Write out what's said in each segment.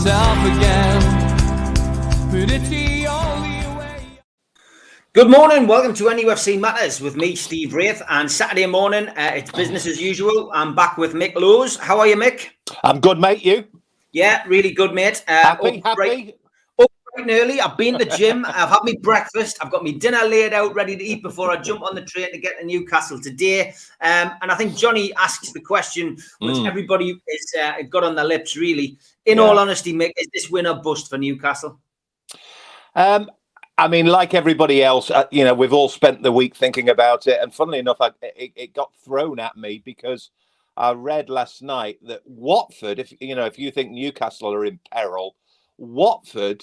myself again. But it's the only way. Good morning, welcome to NUFC Matters with me, Steve Wraith, and Saturday morning, it's business as usual. I'm back with Mick Lowes. How are you, Mick? I'm good, mate. You? Yeah, really good, mate. Happy? Up bright and early. I've been to the gym. I've had my breakfast. I've got my dinner laid out, ready to eat before I jump on the train to get to Newcastle today. And I think Johnny asks the question, which everybody is got on their lips, really. In all honesty, Mick, is this win or bust for Newcastle? I mean, like everybody else, we've all spent the week thinking about it. And funnily enough, it got thrown at me because I read last night that Watford, if you think Newcastle are in peril, Watford,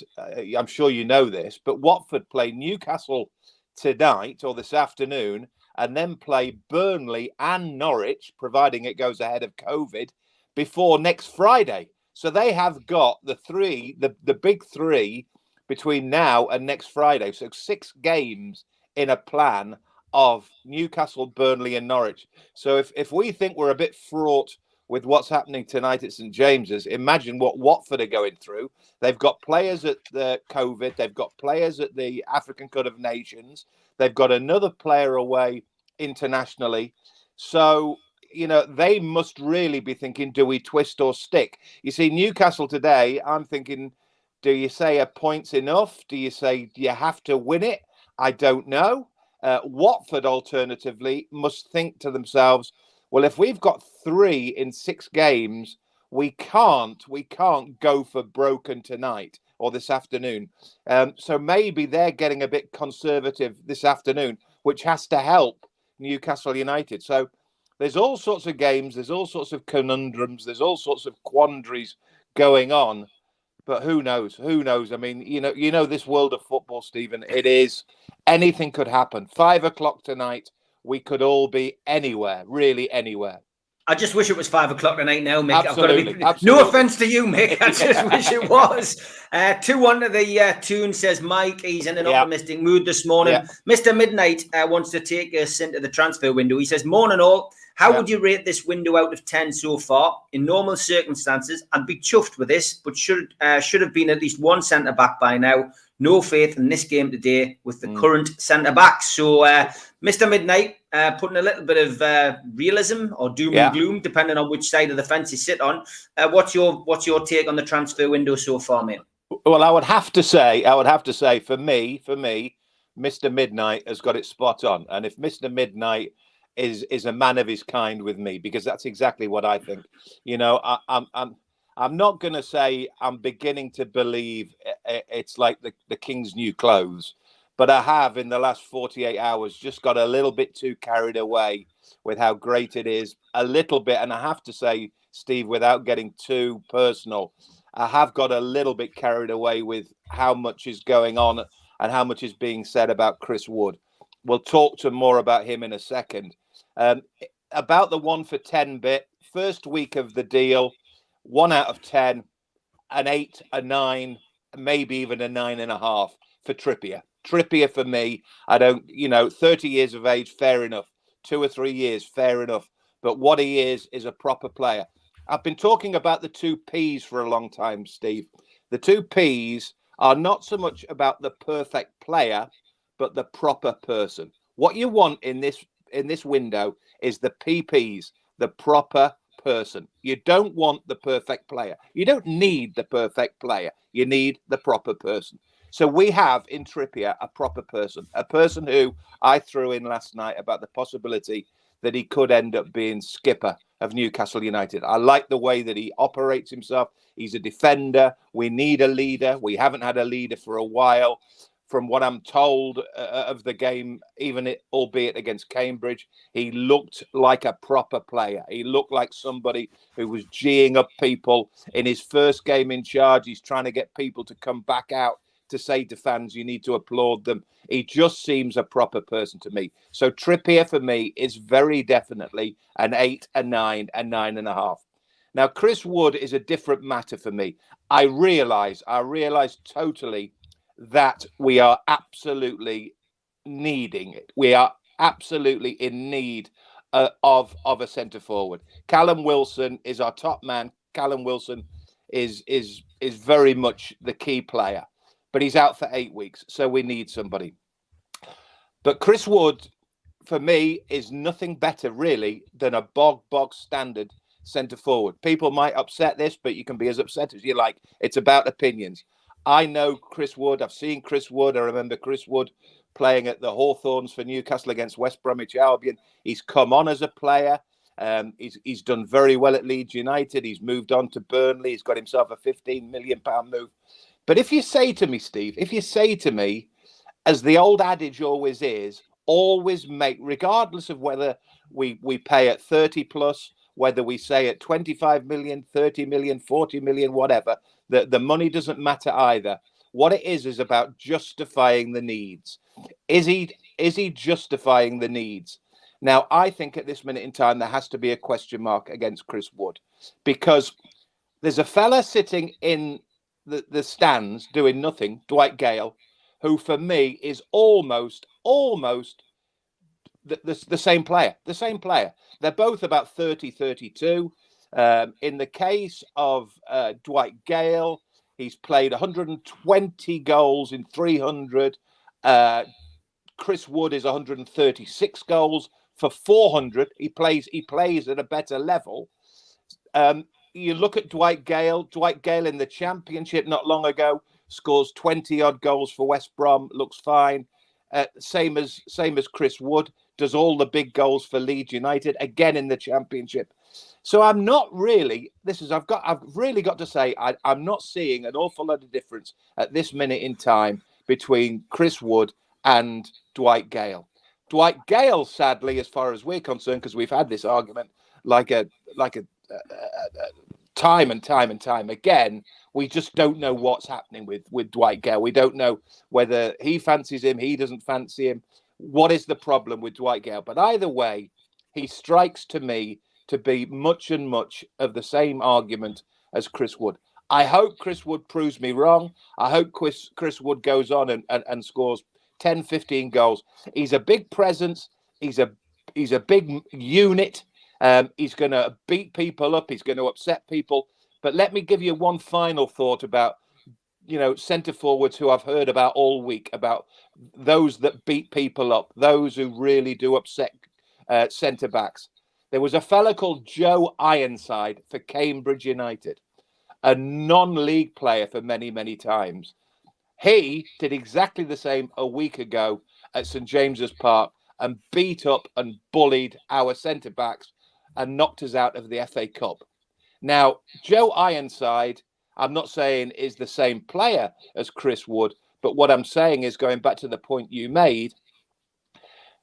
I'm sure you know this, but Watford play Newcastle tonight or this afternoon and then play Burnley and Norwich, providing it goes ahead of COVID, before next Friday. So they have got the big three between now and next Friday. So 6 games in a plan of Newcastle, Burnley and Norwich. So if we think we're a bit fraught with what's happening tonight at St James's, imagine what Watford are going through. They've got players at the COVID. They've got players at the African Cup of Nations. They've got another player away internationally. So, they must really be thinking, do we twist or stick? You see, Newcastle today, I'm thinking, do you say a point's enough? Do you say you have to win it? I don't know. Watford, alternatively, must think to themselves, well, if we've got 3 in 6 games, we can't go for broken tonight or this afternoon. So maybe they're getting a bit conservative this afternoon, which has to help Newcastle United. So there's all sorts of games, there's all sorts of conundrums, there's all sorts of quandaries going on. But who knows? Who knows? I mean, you know this world of football, Stephen. It is anything could happen. 5 o'clock tonight, we could all be anywhere, really anywhere. I just wish it was 5 o'clock tonight now, Mick. Absolutely. No offence to you, Mick. I just wish it was. 2-1 to the tune, says Mike. He's in an optimistic mood this morning. Yeah. Mr. Midnight wants to take us into the transfer window. He says, morning all. How would you rate this window out of 10 so far? In normal circumstances, I'd be chuffed with this, but should have been at least one centre-back by now. No faith in this game today with the current centre-backs. So, Mr. Midnight, putting a little bit of realism or doom and gloom, depending on which side of the fence you sit on. What's your take on the transfer window so far, mate? Well, I would have to say, for me, Mr. Midnight has got it spot on. And if Mr. Midnight is a man of his kind with me, because that's exactly what I think. I'm not going to say I'm beginning to believe it's like the king's new clothes, but I have in the last 48 hours just got a little bit too carried away with how great it is, a little bit. And I have to say, Steve, without getting too personal, I have got a little bit carried away with how much is going on and how much is being said about Chris Wood. We'll talk to more about him in a second. About the 1 for 10 bit, first week of the deal, 1 out of 10, an 8, a 9, maybe even a 9.5 for Trippier. Trippier for me, I don't, 30 years of age, fair enough. 2 or 3 years, fair enough. But what he is a proper player. I've been talking about the 2 Ps for a long time, Steve. The 2 Ps are not so much about the perfect player, but the proper person. What you want in this window is the PPs, the proper person. You don't want the perfect player. You don't need the perfect player. You need the proper person. So we have in Trippier a proper person, a person who I threw in last night about the possibility that he could end up being skipper of Newcastle United. I like the way that he operates himself. He's a defender. We need a leader. We haven't had a leader for a while. From what I'm told of the game, albeit against Cambridge, he looked like a proper player. He looked like somebody who was geeing up people. In his first game in charge, he's trying to get people to come back out to say to fans, you need to applaud them. He just seems a proper person to me. So Trippier for me is very definitely an 8, a 9, a 9.5. Now, Chris Wood is a different matter for me. I realize totally that we are absolutely needing it. We are absolutely in need of a centre forward. Callum Wilson is our top man. Callum Wilson is very much the key player, but he's out for 8 weeks, so we need somebody. But Chris Wood, for me, is nothing better really than a bog standard centre forward. People might upset this, but you can be as upset as you like. It's about opinions. I know Chris Wood. I've seen Chris Wood. I remember Chris Wood playing at the Hawthorns for Newcastle against West Bromwich Albion. He's come on as a player. He's done very well at Leeds United. He's moved on to Burnley. He's got himself a £15 million move. But if you say to me, Steve, as the old adage always is, always make, regardless of whether we pay at 30 plus, whether we say at 25 million, 30 million, 40 million, whatever, the money doesn't matter either. What it is about justifying the needs. Is he justifying the needs? Now, I think at this minute in time, there has to be a question mark against Chris Wood, because there's a fella sitting in the stands doing nothing, Dwight Gale, who for me is almost the same player. They're both about 30, 32. In the case of Dwight Gale, he's played 120 goals in 300. Chris Wood is 136 goals for 400. He plays at a better level. You look at Dwight Gale in the Championship not long ago, scores 20 odd goals for West Brom, looks fine. Same as Chris Wood, does all the big goals for Leeds United, again in the Championship. So I'm not really, I've really got to say, I'm not seeing an awful lot of difference at this minute in time between Chris Wood and Dwight Gale. Dwight Gale, sadly, as far as we're concerned, because we've had this argument like a time and time again, we just don't know what's happening with Dwight Gale. We don't know whether he fancies him, he doesn't fancy him. What is the problem with Dwight Gale? But either way, he strikes to me to be much of the same argument as Chris Wood. I hope Chris Wood proves me wrong. I hope Chris Wood goes on and scores 10, 15 goals. He's a big presence. He's a big unit. He's going to beat people up. He's going to upset people. But let me give you one final thought about, centre forwards who I've heard about all week, about those that beat people up, those who really do upset centre backs. There was a fella called Joe Ironside for Cambridge United, a non-league player for many, many times. He did exactly the same a week ago at St James's Park and beat up and bullied our centre backs and knocked us out of the FA Cup. Now, Joe Ironside, I'm not saying is the same player as Chris Wood, but what I'm saying is, going back to the point you made,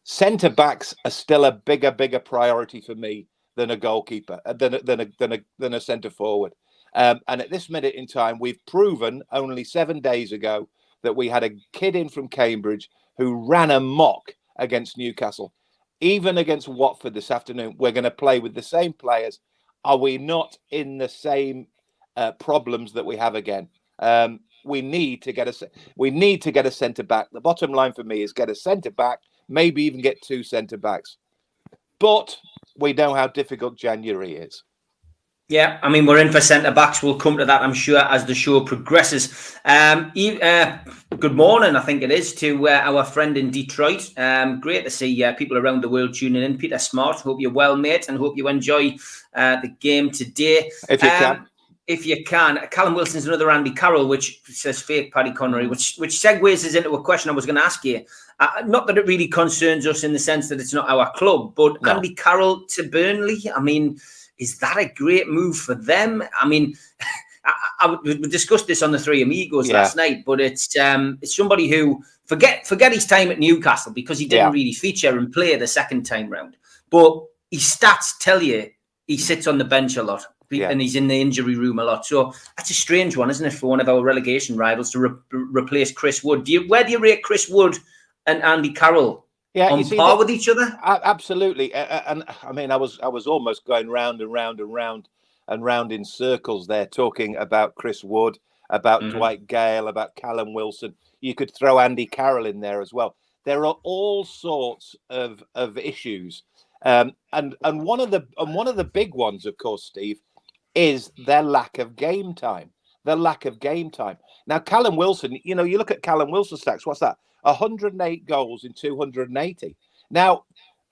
centre backs are still a bigger priority for me than a goalkeeper, than a centre forward. And at this minute in time, we've proven only 7 days ago that we had a kid in from Cambridge who ran amok against Newcastle. Even against Watford this afternoon, we're going to play with the same players. Are we not in the same problems that we have again? We need to get a centre back. The bottom line for me is get a centre back, maybe even get two centre backs. But we know how difficult January is. Yeah, I mean, we're in for centre-backs. We'll come to that, I'm sure, as the show progresses. Good morning, I think it is, to our friend in Detroit. Great to see people around the world tuning in. Peter Smart, hope you're well, mate, and hope you enjoy the game today. If you can. If you can. Callum Wilson's another Andy Carroll, which says fake Paddy Connery, which segues us into a question I was going to ask you. Not that it really concerns us in the sense that it's not our club, but no. Andy Carroll to Burnley, I mean, is that a great move for them? I mean, we discussed this on the Three Amigos last night, but it's somebody who forget his time at Newcastle because he didn't really feature and play the second time round. But his stats tell you he sits on the bench a lot and he's in the injury room a lot. So that's a strange one, isn't it, for one of our relegation rivals to replace Chris Wood? Where do you rate Chris Wood and Andy Carroll? Yeah, on par with each other? Absolutely. And I mean, I was almost going round and round in circles there, talking about Chris Wood, about Dwight Gale, about Callum Wilson. You could throw Andy Carroll in there as well. There are all sorts of issues. And one of the big ones, of course, Steve, is their lack of game time. the lack of game time. Now, Callum Wilson, you look at Callum Wilson's stats, what's that? 108 goals in 280. Now,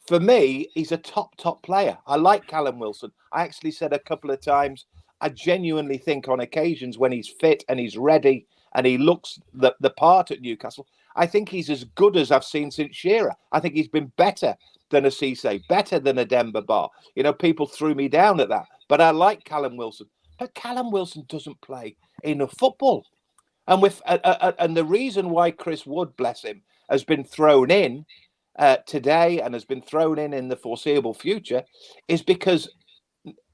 for me, he's a top player. I like Callum Wilson. I actually said a couple of times, I genuinely think on occasions when he's fit and he's ready and he looks the part at Newcastle, I think he's as good as I've seen since Shearer. I think he's been better than a Cisse, better than a Demba Ba. People threw me down at that. But I like Callum Wilson. But Callum Wilson doesn't play enough football. And and the reason why Chris Wood, bless him, has been thrown in today and has been thrown in the foreseeable future is because,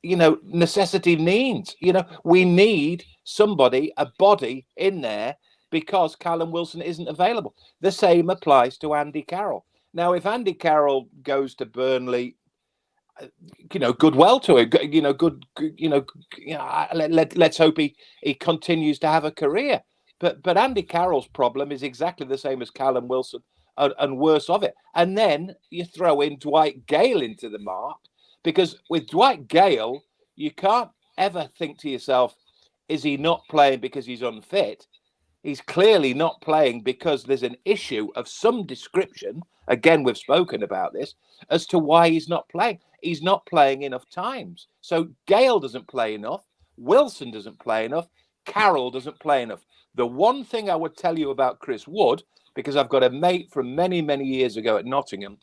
necessity needs. We need somebody, a body in there because Callum Wilson isn't available. The same applies to Andy Carroll. Now, if Andy Carroll goes to Burnley, good well to him. Let's hope he continues to have a career. But Andy Carroll's problem is exactly the same as Callum Wilson, and worse of it. And then you throw in Dwight Gale into the mark, because with Dwight Gale, you can't ever think to yourself, is he not playing because he's unfit? He's clearly not playing because there's an issue of some description. Again, we've spoken about this as to why he's not playing. He's not playing enough times. So Gale doesn't play enough. Wilson doesn't play enough. Carroll doesn't play enough. The one thing I would tell you about Chris Wood, because I've got a mate from many, many years ago at Nottingham,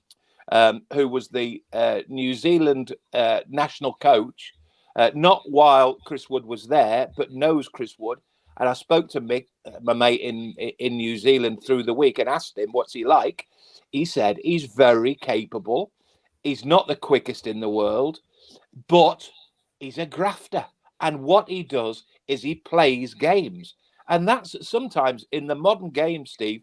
who was the New Zealand national coach, not while Chris Wood was there, but knows Chris Wood. And I spoke to Mick, my mate in New Zealand, through the week and asked him, what's he like? He said he's very capable. He's not the quickest in the world, but he's a grafter. And what he does is he plays games. And that's sometimes in the modern game, Steve,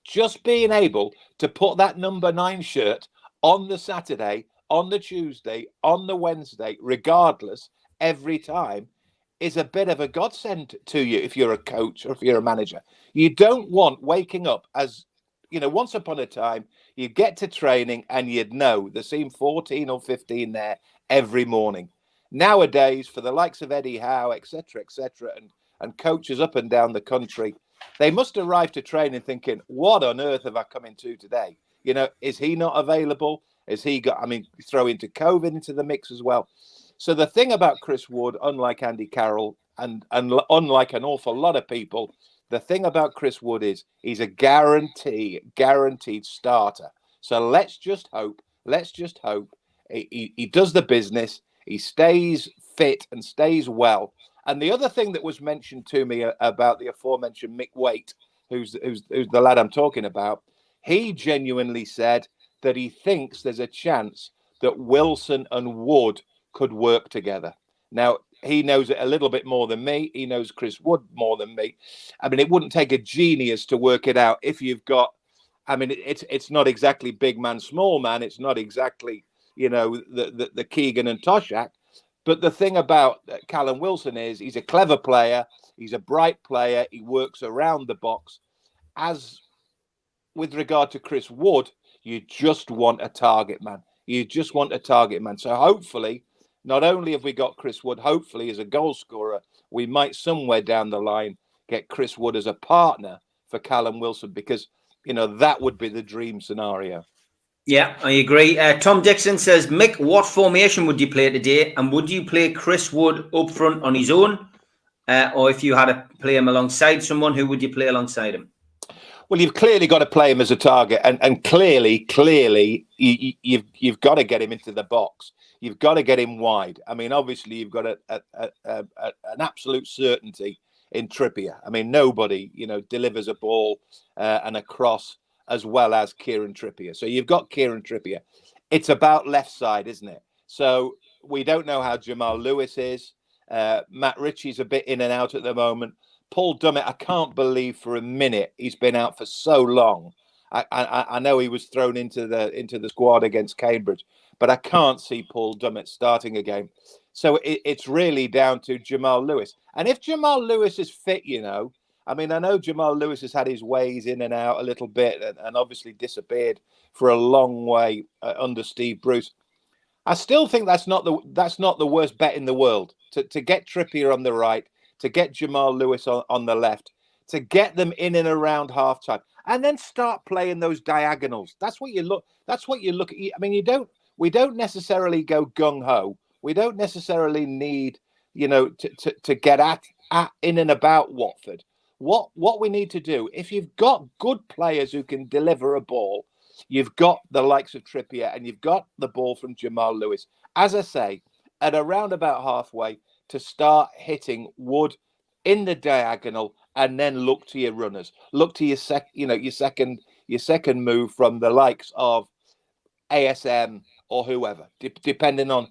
just being able to put that number 9 shirt on the Saturday, on the Tuesday, on the Wednesday, regardless, every time, is a bit of a godsend to you if you're a coach or if you're a manager. You don't want waking up as, once upon a time, you get to training and you'd know there seem 14 or 15 there every morning. Nowadays, for the likes of Eddie Howe, etc., and coaches up and down the country, they must arrive to training thinking, what on earth have I come into today? Is he not available? Is he got, throw into COVID into the mix as well. So the thing about Chris Wood, unlike Andy Carroll and unlike an awful lot of people, the thing about Chris Wood is he's a guaranteed starter. So let's just hope he does the business, he stays fit and stays well. And the other thing that was mentioned to me about the aforementioned Mick Waite, who's the lad I'm talking about, he genuinely said that he thinks there's a chance that Wilson and Wood could work together. Now, he knows it a little bit more than me. He knows Chris Wood more than me. It wouldn't take a genius to work it out. If you've got, it's not exactly big man, small man. It's not exactly, the Keegan and Toshak. But the thing about Callum Wilson is he's a clever player. He's a bright player. He works around the box. As with regard to Chris Wood, you just want a target man. So hopefully, not only have we got Chris Wood, hopefully as a goal scorer, we might somewhere down the line get Chris Wood as a partner for Callum Wilson, because, that would be the dream scenario. Yeah, I agree. Tom Dixon says, Mick, what formation would you play today? And would you play Chris Wood up front on his own? Or if you had to play him alongside someone, who would you play alongside him? Well, you've clearly got to play him as a target, and clearly, you've got to get him into the box. You've got to get him wide. Obviously, you've got an absolute certainty in Trippier. Nobody, delivers a ball and a cross as well as Kieran Trippier. So you've got Kieran Trippier. It's about left side, isn't it? So we don't know how Jamal Lewis is. Matt Ritchie's a bit in and out at the moment. Paul Dummett, I can't believe for a minute he's been out for so long. I know he was thrown into the squad against Cambridge, but I can't see Paul Dummett starting a game. So it's really down to Jamal Lewis. And if Jamal Lewis is fit, I know Jamal Lewis has had his ways in and out a little bit and obviously disappeared for a long way under Steve Bruce. I still think that's not the worst bet in the world to get Trippier on the right, to get Jamal Lewis on the left, to get them in and around half time, and then start playing those diagonals. That's what you look. That's what you look at. I mean, we don't necessarily go gung ho. We don't necessarily need, to get at in and about Watford. What we need to do, if you've got good players who can deliver a ball, you've got the likes of Trippier and you've got the ball from Jamal Lewis, as I say, at around about halfway, to start hitting Wood in the diagonal, and then look to your runners, look to your second move from the likes of ASM or whoever, depending on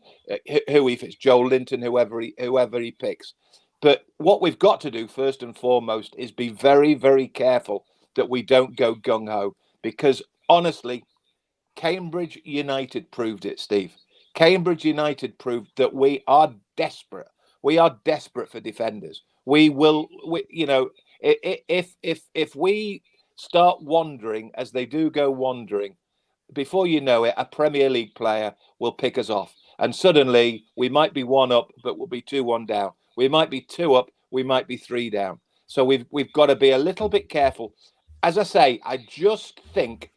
who he fits, Joe Linton, whoever he picks. But what we've got to do first and foremost is be very, very careful that we don't go gung-ho, because honestly, Cambridge United proved it, Steve. Cambridge United proved that we are desperate. We are desperate for defenders. If we start wandering, as they do go wandering, before you know it, a Premier League player will pick us off. And suddenly we might be 1 up, but we'll be 2-1 down. We might be 2 up, we might be 3 down. So we've got to be a little bit careful. As I say, I just think,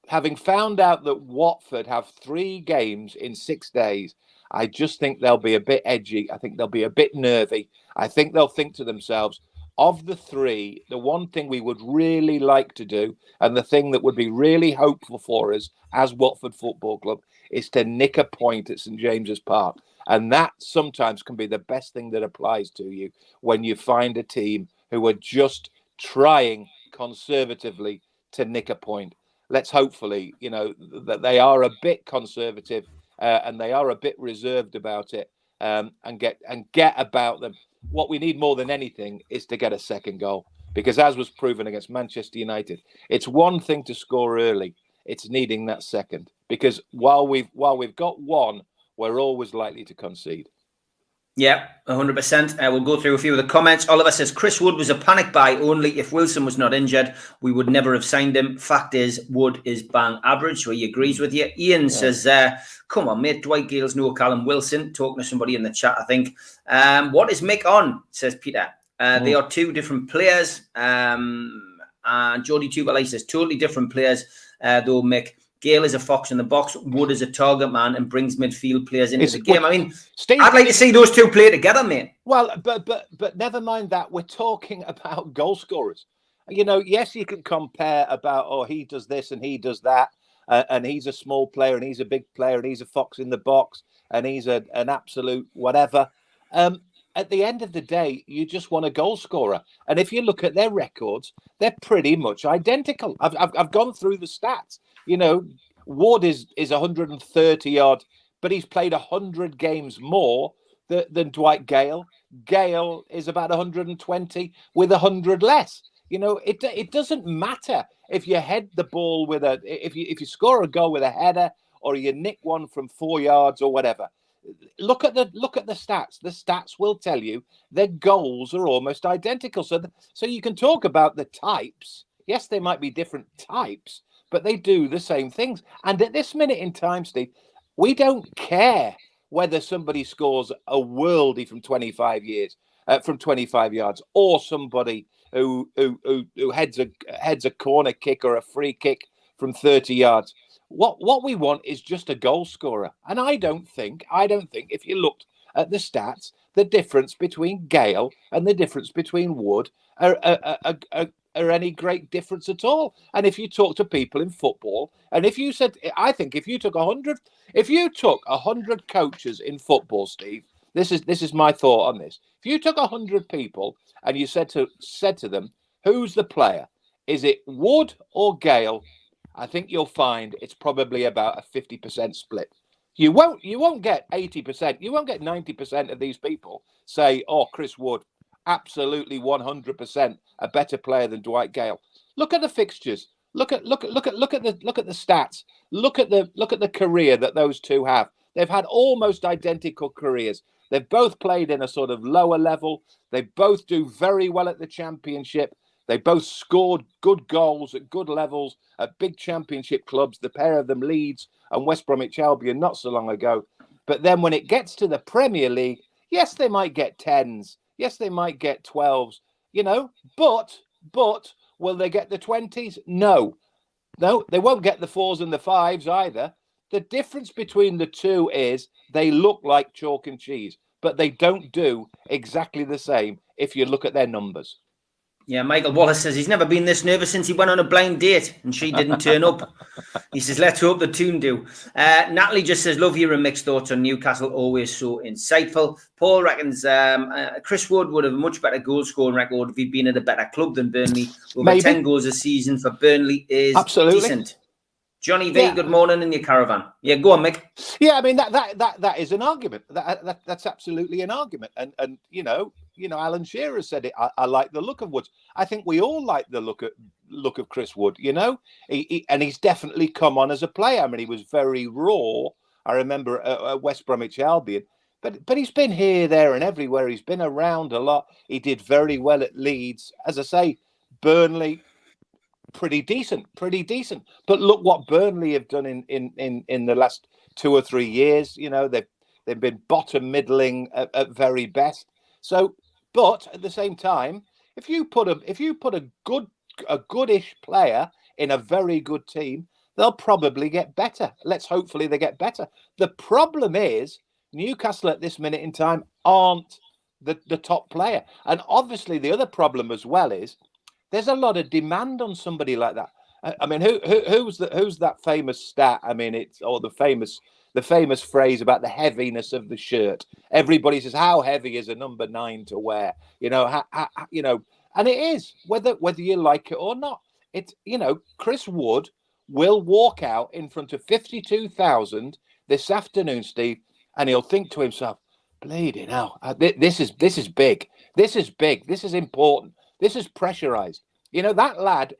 having found out that Watford have 3 games in 6 days, I just think they'll be a bit edgy. I think they'll be a bit nervy. I think they'll think to themselves, of the 3, the one thing we would really like to do, and the thing that would be really hopeful for us as Watford Football Club, is to nick a point at St James's Park. And that sometimes can be the best thing that applies to you when you find a team who are just trying conservatively to nick a point. Let's hopefully, that they are a bit conservative and they are a bit reserved about it, and get about them. What we need more than anything is to get a second goal, because as was proven against Manchester United, it's one thing to score early, it's needing that second, because while we've got one, we're always likely to concede. Yeah, 100%. We'll go through a few of the comments. Oliver says, Chris Wood was a panic buy only. If Wilson was not injured, we would never have signed him. Fact is, Wood is bang average, so he agrees with you. Ian says, come on, mate, Dwight Gale's no Callum Wilson. Talking to somebody in the chat, I think. What is Mick on, says Peter. They are 2 different players. And Jody Tupelay says, totally different players, though, Mick. Gale is a fox in the box. Wood is a target man and brings midfield players into the game. I mean, Steve, I'd like to see those 2 play together, mate. Well, but never mind that. We're talking about goal scorers. Yes, you can compare about, he does this and he does that, and he's a small player and he's a big player and he's a fox in the box and he's an absolute whatever. At the end of the day, you just want a goal scorer. And if you look at their records, they're pretty much identical. I've gone through the stats. Wood is 130 odd, but he's played 100 games more than Dwight Gale. Gale is about 120 with 100 less. It doesn't matter if you head the ball with if you score a goal with a header, or you nick one from 4 yards or whatever. Look at the stats. The stats will tell you their goals are almost identical. So you can talk about the types. Yes, they might be different types, but they do the same things. And at this minute in time, Steve, we don't care whether somebody scores a worldie from 25 yards, or somebody who heads a corner kick or a free kick from 30 yards. What we want is just a goal scorer. And I don't think if you looked at the stats, the difference between Gale and the difference between Wood are any great difference at all. And if you talk to people in football, and if you said, I think if you took 100 coaches in football, Steve, this is my thought on this. If you took 100 people and you said to them, who's the player? Is it Wood or Gale? I think you'll find it's probably about a 50% split. You won't get 80%. You won't get 90% of these people say, Chris Wood, absolutely 100% a better player than Dwight Gale. Look at the fixtures. Look at the stats. Look at the career that those 2 have. They've had almost identical careers. They've both played in a sort of lower level. They both do very well at the Championship. They both scored good goals at good levels at big Championship clubs. The pair of them, Leeds and West Bromwich Albion, not so long ago. But then when it gets to the Premier League, yes, they might get 10s. Yes, they might get 12s, you know, but will they get the 20s? No, they won't get the 4s and the 5s either. The difference between the two is they look like chalk and cheese, but they don't do exactly the same if you look at their numbers. Yeah, Michael Wallace says he's never been this nervous since he went on a blind date and she didn't turn up. He says, let's hope the tune do. Natalie just says, love your mixed thoughts on Newcastle, always so insightful. Paul reckons Chris Wood would have a much better goal scoring record if he'd been at a better club than Burnley. Over Maybe. 10 goals a season for Burnley is absolutely decent. Johnny V, good morning in your caravan. Yeah, go on, Mick. Yeah, I mean that is an argument. That's absolutely an argument. And you know, Alan Shearer said it. I like the look of Woods. I think we all like the look of Chris Wood. You know, and he's definitely come on as a player. I mean, he was very raw. I remember at West Bromwich Albion, but he's been here, there, and everywhere. He's been around a lot. He did very well at Leeds. As I say, Burnley. Pretty decent. But look what Burnley have done in the last 2 or 3 years. You know, they've been bottom middling at very best. So, but at the same time, if you put a goodish player in a very good team, they'll probably get better. Hopefully they get better. The problem is Newcastle at this minute in time aren't the top player, and obviously the other problem as well is. There's a lot of demand on somebody like that. I mean, who's that famous stat? I mean, the famous phrase about the heaviness of the shirt. Everybody says, "How heavy is a number 9 to wear?" You know, and it is whether you like it or not. It's Chris Wood will walk out in front of 52,000 this afternoon, Steve, and he'll think to himself, "Bleeding hell, this is big. This is big. This is important." This is pressurized. That lad,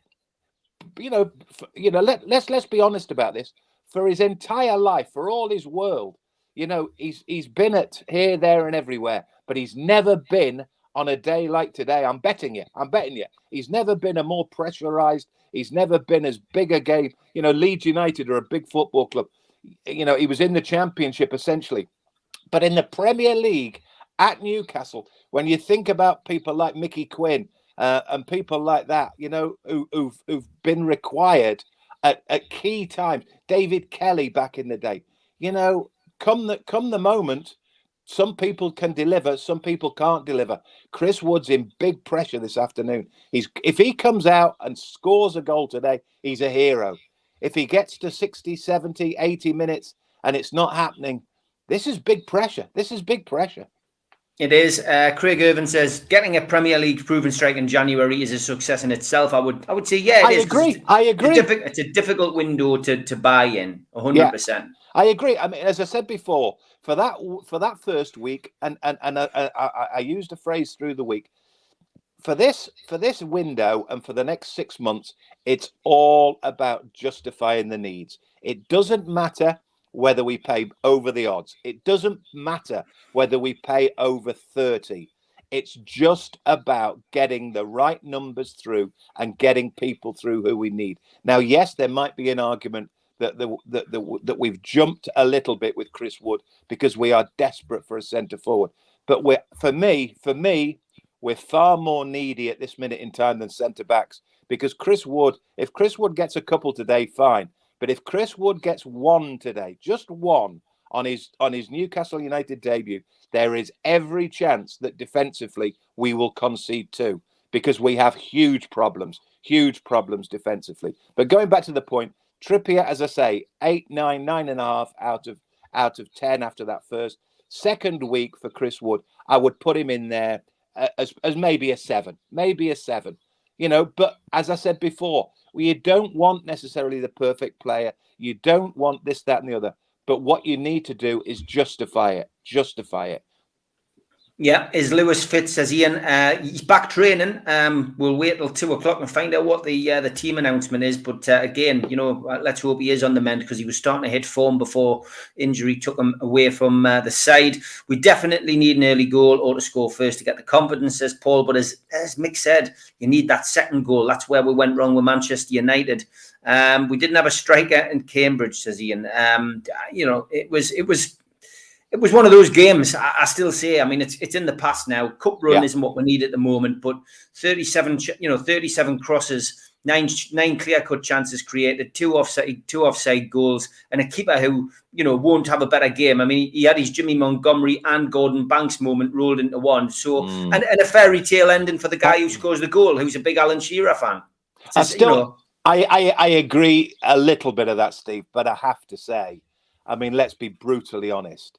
let's be honest about this. For his entire life, for all his world, he's been at here, there, and everywhere, but he's never been on a day like today. I'm betting you. He's never been a more pressurized. He's never been as big a game. Leeds United are a big football club. He was in the Championship essentially, but in the Premier League at Newcastle, when you think about people like Mickey Quinn, and people like that, who've been required at key times. David Kelly back in the day. Come the moment, some people can deliver, some people can't deliver. Chris Wood's in big pressure this afternoon. If he comes out and scores a goal today, he's a hero. If he gets to 60, 70, 80 minutes and it's not happening, this is big pressure. It is. Craig Irvin says getting a Premier League proven strike in January is a success in itself. I would say, yeah, it is. I agree. It's a difficult window to buy in, 100%. Yeah, I agree. I mean, as I said before, for that first week, and I used a phrase through the week. For this window and for the next 6 months, it's all about justifying the needs. It doesn't matter whether we pay over the odds. It doesn't matter whether we pay over 30. It's just about getting the right numbers through and getting people through who we need. Now, yes, there might be an argument that we've jumped a little bit with Chris Wood because we are desperate for a centre forward. But for me, we're far more needy at this minute in time than centre backs, because if Chris Wood gets a couple today, fine. But if Chris Wood gets one today, just one on his Newcastle United debut, there is every chance that defensively we will concede 2, because we have huge problems defensively. But going back to the point, Trippier, as I say, 8, 9, 9.5 out of 10 after that first. Second week for Chris Wood, I would put him in there as maybe a 7. But as I said before, you don't want necessarily the perfect player. You don't want this, that, and the other. But what you need to do is justify it. Yeah, is Lewis fit, says Ian. He's back training. We'll wait till 2:00 and find out what the team announcement is. But again, let's hope he is on the mend, because he was starting to hit form before injury took him away from the side. We definitely need an early goal or to score first to get the confidence, says Paul. But as Mick said, you need that second goal. That's where we went wrong with Manchester United. We didn't have a striker in Cambridge, says Ian. It was one of those games. I still say, I mean, it's in the past now. Cup run isn't what we need at the moment, but 37 crosses, nine clear-cut chances created, two offside goals, and a keeper who, won't have a better game. I mean, he had his Jimmy Montgomery and Gordon Banks moment rolled into one. So, and a fairy tale ending for the guy who scores the goal, who's a big Alan Shearer fan. I agree a little bit of that, Steve, but I have to say, I mean, let's be brutally honest.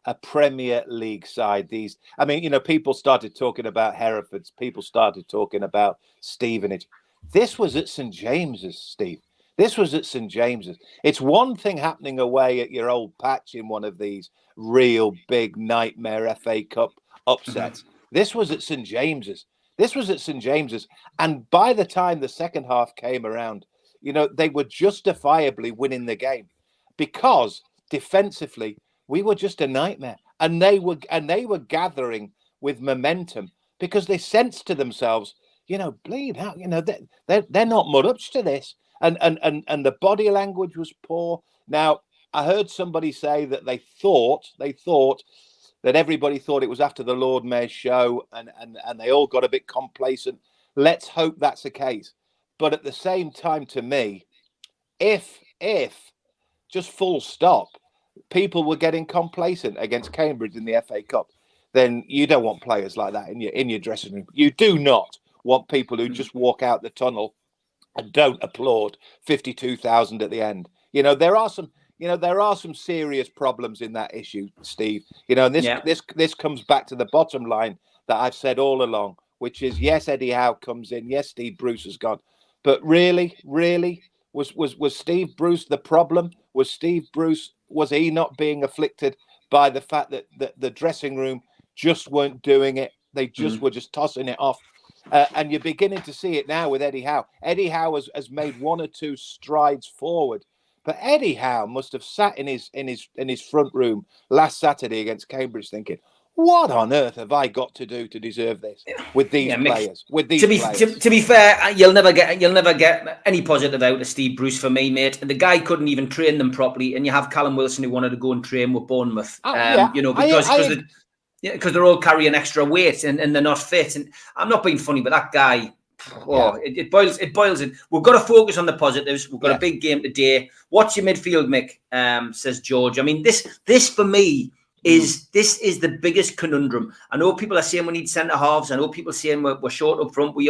A Premier League side, people started talking about Herefords, people started talking about Stevenage. This was at St James's, Steve. This was at St James's. It's one thing happening away at your old patch in one of these real big nightmare FA Cup upsets. This was at St James's. And by the time the second half came around, they were justifiably winning the game because defensively we were just a nightmare, and they were gathering with momentum because they sensed to themselves, bleed out, they're not mud ups to this, and the body language was poor. Now, I heard somebody say that they thought that everybody thought it was after the Lord Mayor's show, and they all got a bit complacent. Let's hope that's the case. But at the same time, to me, if just full stop, people were getting complacent against Cambridge in the FA Cup, then you don't want players like that in your dressing room. You do not want people who just walk out the tunnel and don't applaud 52,000 at the end. There are some serious problems in that issue, Steve. And this comes back to the bottom line that I've said all along, which is, yes, Eddie Howe comes in, yes, Steve Bruce has gone, but really, was Steve Bruce the problem? Was he not being afflicted by the fact that the dressing room just weren't doing it? They just were just tossing it off. And you're beginning to see it now with Eddie Howe. Eddie Howe has made one or two strides forward, but Eddie Howe must have sat in his front room last Saturday against Cambridge thinking, what on earth have I got to do to deserve this with these players? To be fair, you'll never get any positive out of Steve Bruce for me, mate. And the guy couldn't even train them properly. And you have Callum Wilson who wanted to go and train with Bournemouth, because they're all carrying extra weight and they're not fit. And I'm not being funny, but that guy, it boils it. We've got to focus on the positives. We've got a big game today. What's your midfield, Mick? Says George. I mean, this for me is the biggest conundrum. I know people are saying we need centre halves. I know people saying we're short up front. We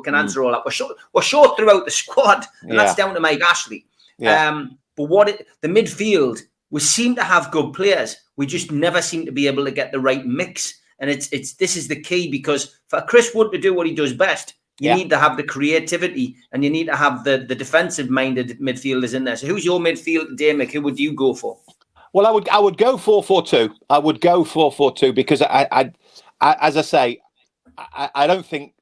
can answer all that. We're short throughout the squad, and that's down to Mike Ashley. But the midfield, we seem to have good players. We just never seem to be able to get the right mix. And this is the key, because for Chris Wood to do what he does best, you need to have the creativity and you need to have the defensive minded midfielders in there. So who's your midfield today, Mick? Who would you go for? Well, I would go 4-4-2. I would go 4-4-2 because I as I say, I don't think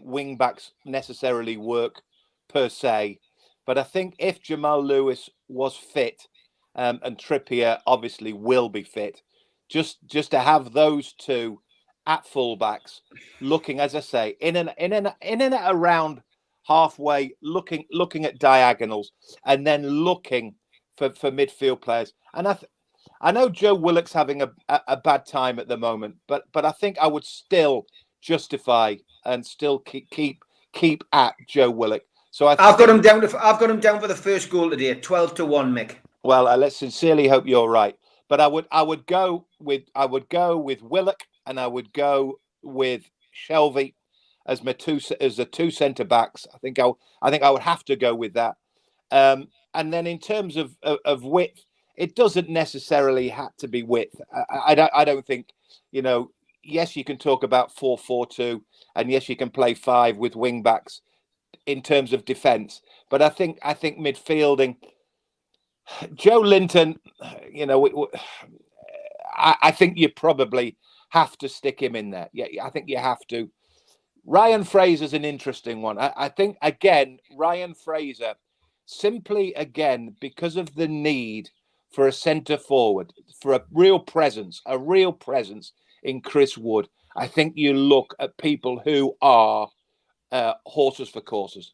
wing backs necessarily work per se, but I think if Jamal Lewis was fit, and Trippier obviously will be fit, just to have those two at fullbacks, looking, as I say, in and around halfway, looking at diagonals, and then looking for midfield players. And I know Joe Willock's having a bad time at the moment, but I think I would still justify and still keep at Joe Willock. So I've got him down for the first goal today, 12-1, Mick. Well, let's sincerely hope you're right. But I would go with Willock, and I would go with Shelvey as the two centre backs. I think I would have to go with that. And then in terms of width, it doesn't necessarily have to be width. I don't think, yes, you can talk about 4-4-2, and yes, you can play 5 with wing backs in terms of defence. But I think midfielding, Joe Linton, I think you probably have to stick him in there. Yeah, I think you have to. Ryan Fraser's an interesting one. I think, again, Ryan Fraser, simply, again, because of the need for a centre forward, for a real presence in Chris Wood. I think you look at people who are horses for courses.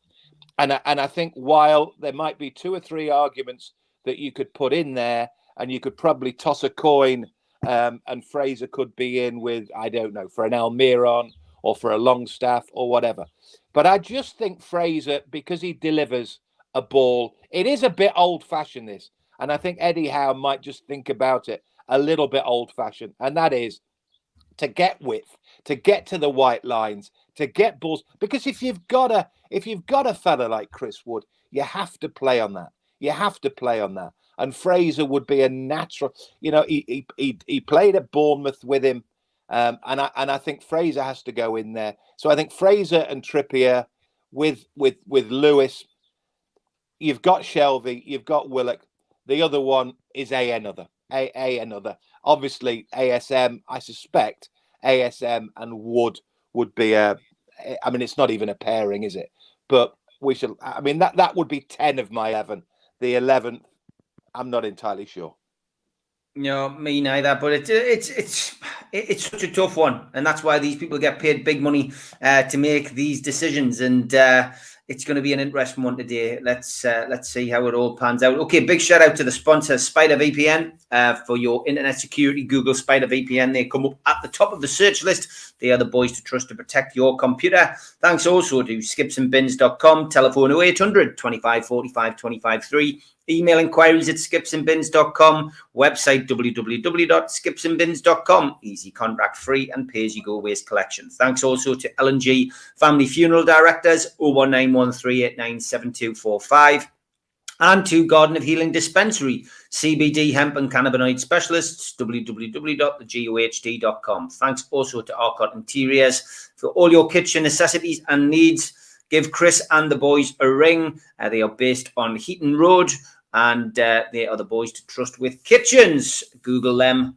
And I think while there might be 2 or 3 arguments that you could put in there, and you could probably toss a coin and Fraser could be in with, I don't know, for an Almiron or for a Longstaff or whatever. But I just think Fraser, because he delivers a ball, it is a bit old-fashioned, this. And I think Eddie Howe might just think about it a little bit old-fashioned. And that is to get width, to get to the white lines, to get balls. Because if you've got a fella like Chris Wood, you have to play on that. You have to play on that. And Fraser would be a natural. You know, he played at Bournemouth with him, and I think Fraser has to go in there. So I think Fraser and Trippier with Lewis. You've got Shelvey, you've got Willock. The other one is another. Obviously, ASM. I suspect ASM and Wood would be I mean, it's not even a pairing, is it? But we should. I mean, that would be 10 of my 11. The 11th, I'm not entirely sure. No, me neither. But it's such a tough one, and that's why these people get paid big money to make these decisions. And it's going to be an interesting one today. Let's see how it all pans out. Okay, big shout out to the sponsor, Spider VPN, for your internet security. Google Spider VPN. They come up at the top of the search list. They are the boys to trust to protect your computer. Thanks also to skipsandbins.com. Telephone 0800 25 45 25 3. Email inquiries at skipsandbins.com. Website www.skipsandbins.com. Easy, contract free, and pay-as-you-go waste collection. Thanks also to L&G Family Funeral Directors, 01913897245. And to Garden of Healing Dispensary, CBD, hemp and cannabinoid specialists, www.thegohd.com. Thanks also to Arcot Interiors for all your kitchen necessities and needs. Give Chris and the boys a ring. They are based on Heaton Road, and they are the boys to trust with kitchens. Google them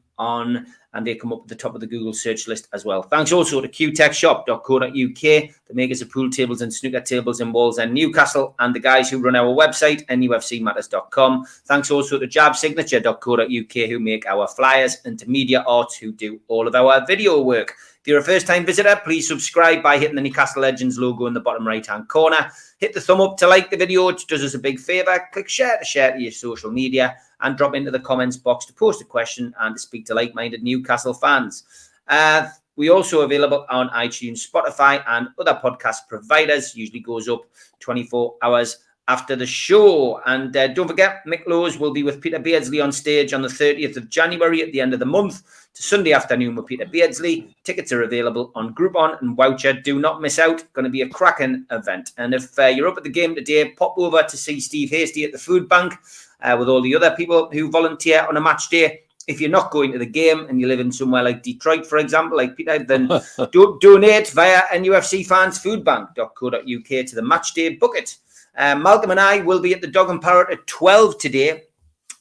and they come up at the top of the Google search list as well. Thanks also to qtechshop.co.uk, the makers of pool tables and snooker tables in Walls and Newcastle, and the guys who run our website, NUFCmatters.com. Thanks also to jabsignature.co.uk, who make our flyers, and to Media Arts, who do all of our video work. If you're a first-time visitor, please subscribe by hitting the Newcastle Legends logo in the bottom right-hand corner. Hit the thumb up to like the video, which does us a big favour. Click share to your social media, and drop into the comments box to post a question and to speak to like-minded Newcastle fans. We also available on iTunes, Spotify, and other podcast providers. Usually goes up 24 hours after the show. And don't forget, Mick Lowes will be with Peter Beardsley on stage on the 30th of January at the end of the month to Sunday afternoon with Peter Beardsley. Tickets are available on Groupon and Voucher. Do not miss out. Going to be a cracking event. And if you're up at the game today, pop over to see Steve Hasty at the food bank with all the other people who volunteer on a match day. If you're not going to the game and you live in somewhere like Detroit, for example, like Peter, then donate via nufcfansfoodbank.co.uk to the match day bucket. Malcolm and I will be at the Dog and Parrot at 12 today,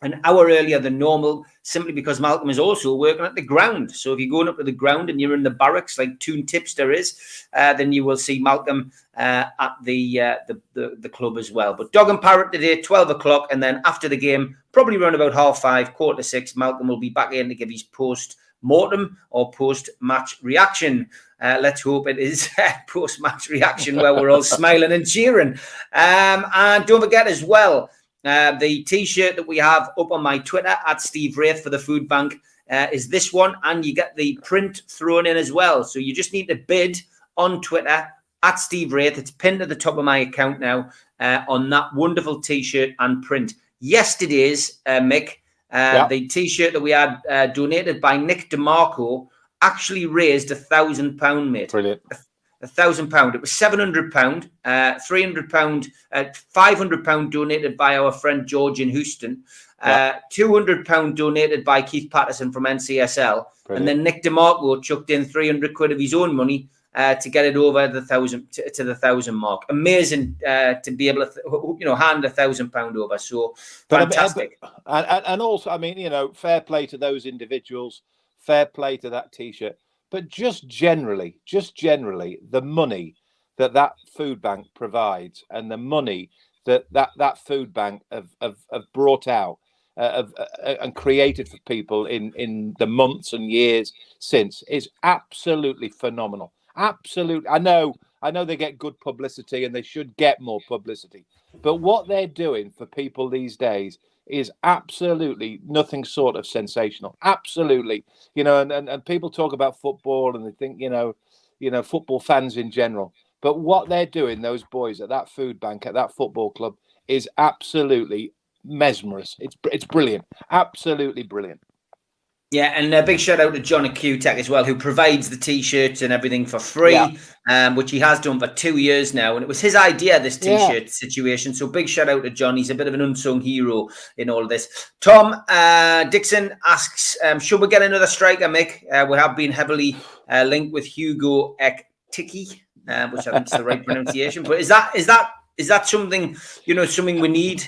an hour earlier than normal, simply because Malcolm is also working at the ground. So if you're going up to the ground and you're in the barracks like Toon Tipster is, then you will see Malcolm at the club as well. But Dog and Parrot today, 12 o'clock, and then after the game, probably around about 5:30, 5:45, Malcolm will be back in to give his post-mortem or post-match reaction. Let's hope it is post-match reaction where we're all smiling and cheering. And don't forget as well, the T-shirt that we have up on my Twitter at Steve Wraith for the food bank is this one, and you get the print thrown in as well. So you just need to bid on Twitter at Steve Wraith. It's pinned at the top of my account now on that wonderful T-shirt and print. Yesterday's, Mick, the T-shirt that we had donated by Nick DeMarco actually raised £1,000, mate. Brilliant. £1,000. It was £700, £300, £500 donated by our friend George in Houston, £200 donated by Keith Patterson from NCSL, and then Nick DeMarco chucked in £300 of his own money to get it over the 1,000 to the 1,000 mark. Amazing to be able to hand £1,000 over. So fantastic. And also, I mean, fair play to those individuals. Fair play to that T-shirt, but just generally, the money that food bank provides, and the money that food bank have brought out and created for people in the months and years since is absolutely phenomenal. Absolutely, I know they get good publicity and they should get more publicity, but what they're doing for people these days is absolutely nothing sort of sensational. Absolutely. And people talk about football and they think, football fans in general. But what they're doing, those boys at that food bank, at that football club, is absolutely mesmerous. It's brilliant. Absolutely brilliant. Yeah, and a big shout out to John at QTech as well, who provides the T-shirts and everything for free, which he has done for 2 years now. And it was his idea, this T-shirt situation. So big shout out to John. He's a bit of an unsung hero in all of this. Tom Dixon asks, should we get another striker, Mick? We have been heavily linked with Hugo Ekitike, which I think is the right pronunciation. But is that something, something we need?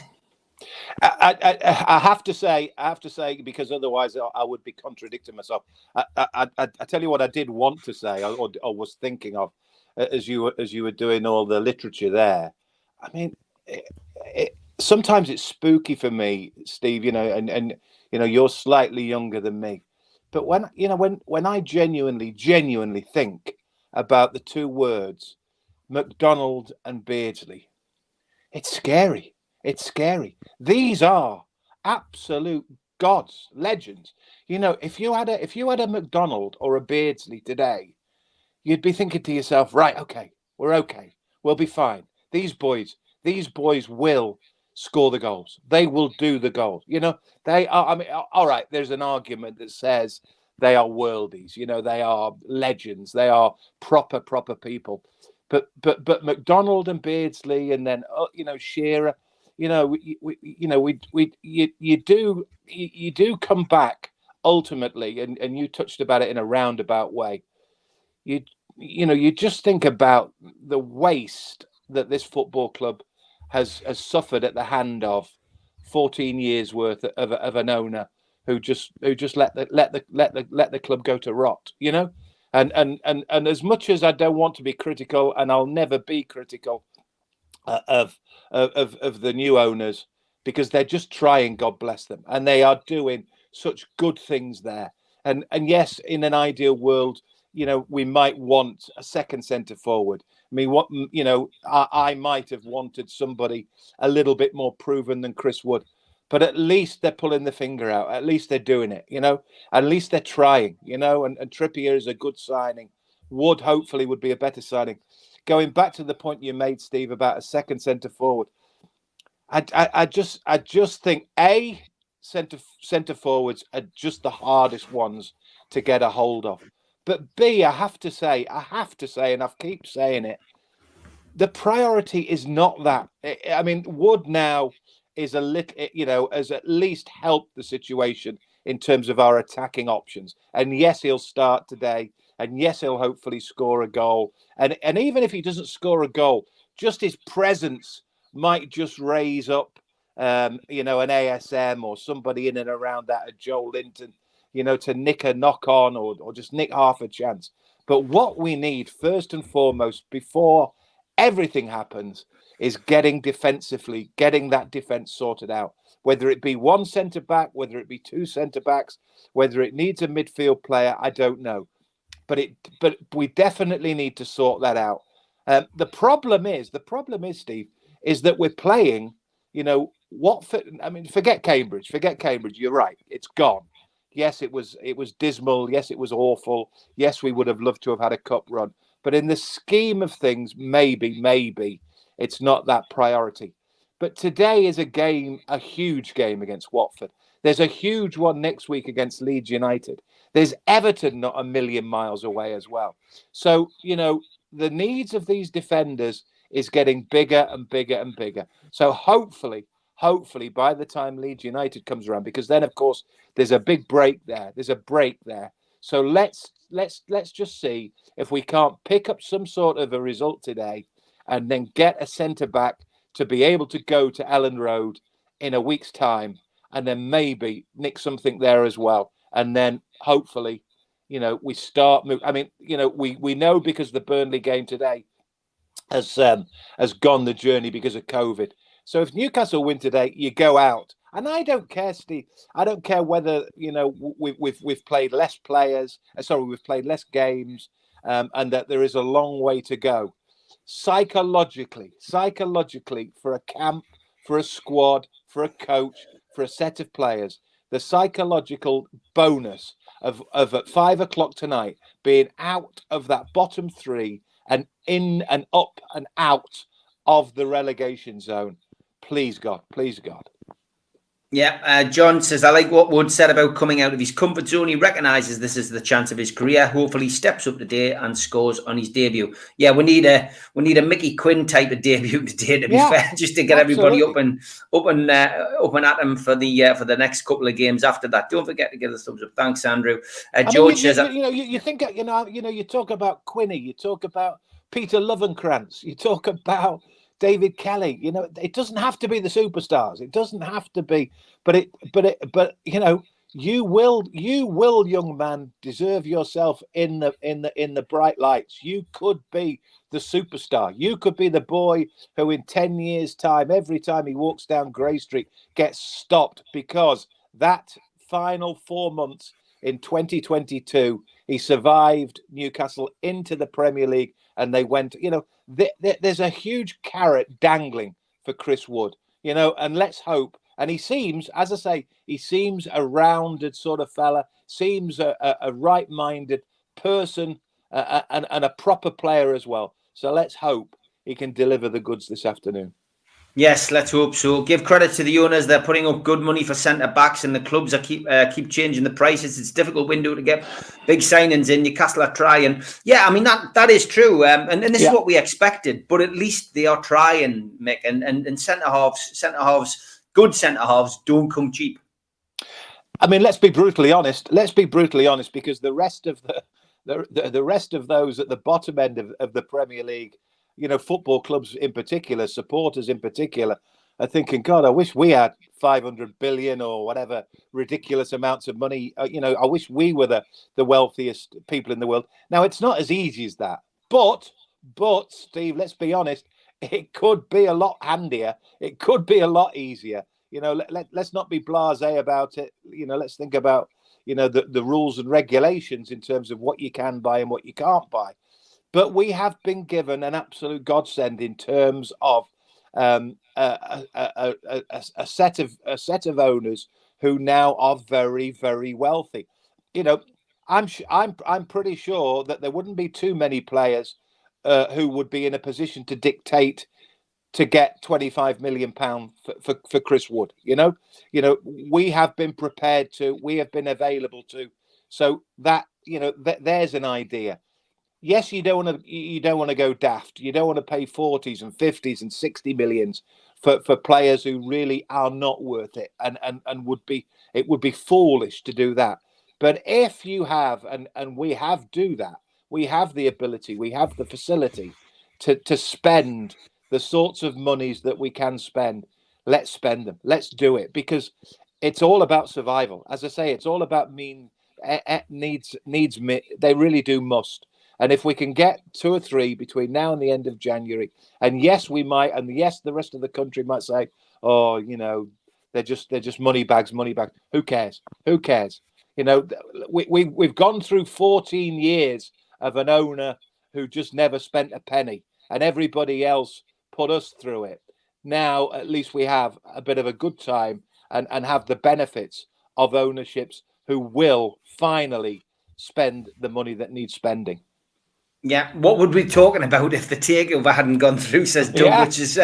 I have to say, because otherwise I would be contradicting myself. I tell you what I did want to say, or was thinking of, as you were doing all the literature there. I mean, sometimes it's spooky for me, Steve. And you're slightly younger than me, but when I genuinely think about the two words, McDonald and Beardsley, it's scary. It's scary. These are absolute gods, legends. If you had a McDonald or a Beardsley today, you'd be thinking to yourself, right, okay, we're okay. We'll be fine. These boys will score the goals. They will do the goals. They are, I mean, all right, there's an argument that says they are worldies. They are legends. They are proper people. But McDonald and Beardsley, and then Shearer, you do come back ultimately, and you touched about it in a roundabout way. You just think about the waste that this football club has suffered at the hand of 14 years worth of an owner who just let the club go to rot. And as much as I don't want to be critical, and I'll never be critical of the new owners, because they're just trying, God bless them, and they are doing such good things there. And yes, in an ideal world, we might want a second centre forward. I mean, I might have wanted somebody a little bit more proven than Chris Wood, but at least they're pulling the finger out. At least they're doing it. At least they're trying. And Trippier is a good signing. Wood hopefully would be a better signing. Going back to the point you made, Steve, about a second centre forward, I just think centre forwards are just the hardest ones to get a hold of. But B, I have to say, and I keep saying it, the priority is not that. I mean, Wood now is a little, has at least helped the situation in terms of our attacking options. And yes, he'll start today. And yes, he'll hopefully score a goal. And even if he doesn't score a goal, just his presence might just raise up, an ASM or somebody in and around that, a Joe Linton, to nick a knock on or just nick half a chance. But what we need first and foremost, before everything happens, is getting that defence sorted out. Whether it be one centre back, whether it be two centre backs, whether it needs a midfield player, I don't know. But we definitely need to sort that out. The problem is, Steve, is that we're playing, Watford. I mean, forget Cambridge. You're right. It's gone. Yes, it was dismal. Yes, it was awful. Yes, we would have loved to have had a cup run. But in the scheme of things, maybe it's not that priority. But today is a huge game against Watford. There's a huge one next week against Leeds United. There's Everton not a million miles away as well. So, the needs of these defenders is getting bigger and bigger and bigger. So hopefully by the time Leeds United comes around, because then of course there's a big break there. So let's just see if we can't pick up some sort of a result today and then get a centre back to be able to go to Ellen Road in a week's time, and then maybe nick something there as well. And then hopefully, we start moving. I mean, we know because the Burnley game today has gone the journey because of COVID. So if Newcastle win today, you go out. And I don't care, Steve. I don't care whether we've played less players. We've played less games, and that there is a long way to go. Psychologically, for a camp, for a squad, for a coach, for a set of players the psychological bonus of at 5 o'clock tonight being out of that bottom three and in and up and out of the relegation zone. Please God, please God. Yeah, John says, I like what Wood said about coming out of his comfort zone. He recognises this is the chance of his career. Hopefully he steps up today and scores on his debut. Yeah, we need a Mickey Quinn type of debut today, to be fair, just to get everybody up and at him for the next couple of games after that. Don't forget to give us thumbs up. Thanks, Andrew. George says, you think, you talk about Quinny, you talk about Peter Lovenkrands, you talk about David Kelly. It doesn't have to be the superstars. It doesn't have to be, but you will, young man, deserve yourself in the bright lights. You could be the superstar. You could be the boy who, in 10 years' time, every time he walks down Grey Street, gets stopped because that final 4 months in 2022, he survived Newcastle into the Premier League, and they went. There's a huge carrot dangling for Chris Wood, and let's hope. And he seems, as I say, a rounded sort of fella, seems a right-minded person and a proper player as well. So let's hope he can deliver the goods this afternoon. Yes, let's hope so. Give credit to the owners; they're putting up good money for centre backs, and the clubs are keep changing the prices. It's a difficult window to get big signings in. Newcastle are trying. Yeah, I mean that is true, and this is what we expected. But at least they are trying, Mick, and centre halves, good centre halves don't come cheap. I mean, let's be brutally honest. Because the rest of the rest of those at the bottom end of the Premier League, football clubs in particular, supporters in particular, are thinking, God, I wish we had 500 billion or whatever ridiculous amounts of money. I wish we were the wealthiest people in the world. Now, it's not as easy as that. But Steve, let's be honest, it could be a lot handier. It could be a lot easier. Let's not be blasé about it. Let's think about, the rules and regulations in terms of what you can buy and what you can't buy. But we have been given an absolute godsend in terms of a set of owners who now are very, very wealthy. I'm pretty sure that there wouldn't be too many players who would be in a position to dictate to get £25 million for Chris Wood. We have been prepared to. We have been available to. So that there's an idea. Yes, you don't want to go daft. You don't want to pay 40s and 50s and 60 millions for players who really are not worth it, and would be foolish to do that. But if you have, and we have we have the ability, we have the facility to spend the sorts of monies that we can spend. Let's spend them. Let's do it, because it's all about survival. As I say, it's all about needs. They really do must. And if we can get 2 or 3 between now and the end of January, and yes, we might, and yes, the rest of the country might say, oh, they're just money bags. Who cares? We've gone through 14 years of an owner who just never spent a penny, and everybody else put us through it. Now, at least we have a bit of a good time and have the benefits of ownerships who will finally spend the money that needs spending. Yeah, what would we be talking about if the takeover hadn't gone through, says Doug, which is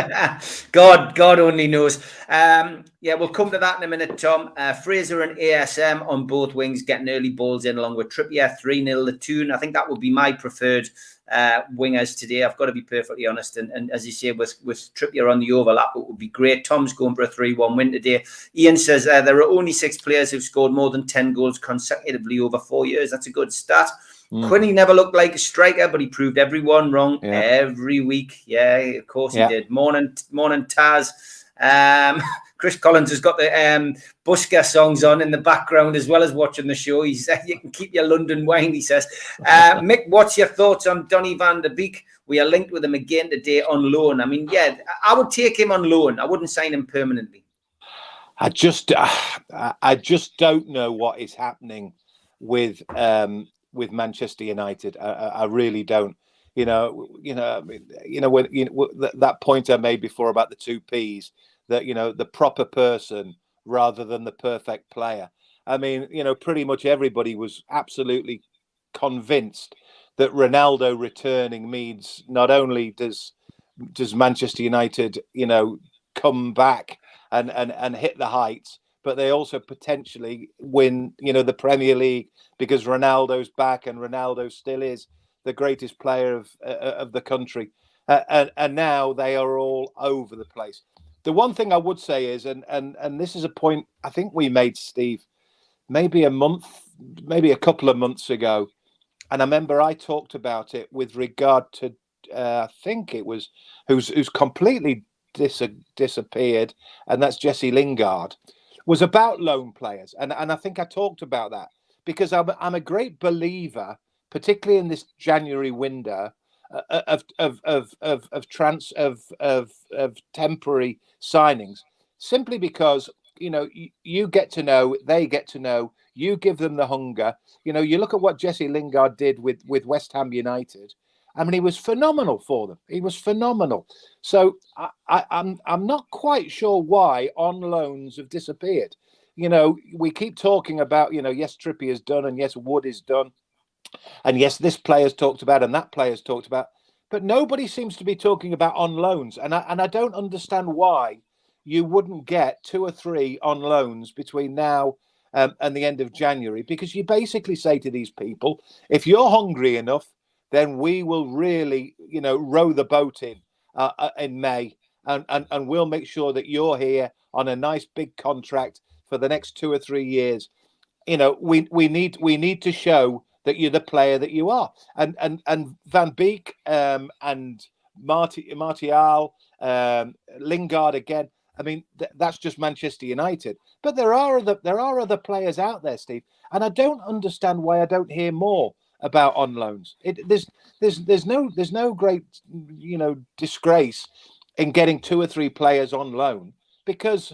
God only knows. We'll come to that in a minute, Tom. Fraser and ASM on both wings getting early balls in along with Trippier, 3-0 the tune. I think that would be my preferred wingers today. I've got to be perfectly honest. And as you say, with Trippier on the overlap, it would be great. Tom's going for a 3-1 win today. Ian says there are only 6 players who've scored more than 10 goals consecutively over 4 years. That's a good stat. Quinny never looked like a striker, but he proved everyone wrong every week. Yeah, of course he did. Morning, Taz. Chris Collins has got the Busker songs on in the background as well as watching the show. He said, you can keep your London wine, he says. Mick, what's your thoughts on Donny van der Beek? We are linked with him again today on loan. I mean, I would take him on loan. I wouldn't sign him permanently. I just don't know what is happening with Manchester United. I really don't. That point I made before about the 2 Ps, that the proper person rather than the perfect player. I mean, pretty much everybody was absolutely convinced that Ronaldo returning means not only does Manchester United, come back and hit the heights, but they also potentially win, the Premier League, because Ronaldo's back, and Ronaldo still is the greatest player of the country. And now they are all over the place. The one thing I would say is, and this is a point I think we made, Steve, maybe a couple of months ago, and I remember I talked about it with regard to I think it was who's completely disappeared, and that's Jesse Lingard, was about loan players, and I think I talked about that because I'm a great believer, particularly in this January window, of temporary signings, simply because you get to know, they get to know, you give them the hunger. You look at what Jesse Lingard did with West Ham United. I mean, he was phenomenal for them. He was phenomenal. So I'm not quite sure why on loans have disappeared. We keep talking about, yes, Trippier's done, and yes, Wood is done, and yes, this player's talked about and that player's talked about, but nobody seems to be talking about on loans. And I don't understand why you wouldn't get 2 or 3 on loans between now and the end of January, because you basically say to these people, if you're hungry enough, then we will really, row the boat in May, and we'll make sure that you're here on a nice big contract for the next 2 or 3 years. We need to show that you're the player that you are. And Van Beek and Martial, Lingard again. I mean, that's just Manchester United. But there are other players out there, Steve, and I don't understand why I don't hear more about on loans. There's no great disgrace in getting 2 or 3 players on loan, because,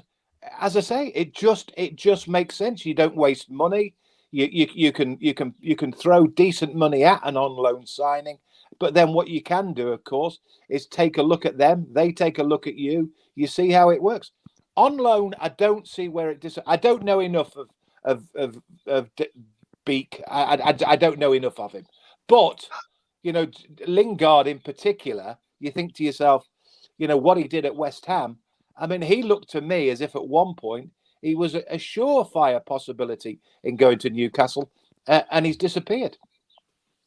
as I say, it just makes sense. You don't waste money. You can throw decent money at an on loan signing, but then what you can do, of course, is take a look at them. They take a look at you. You see how it works. On loan, I don't see where it I don't know enough of Beek. I don't know enough of him, but Lingard in particular, you think to yourself, what he did at West Ham. I mean, he looked to me as if at one point he was a surefire possibility in going to Newcastle, and he's disappeared.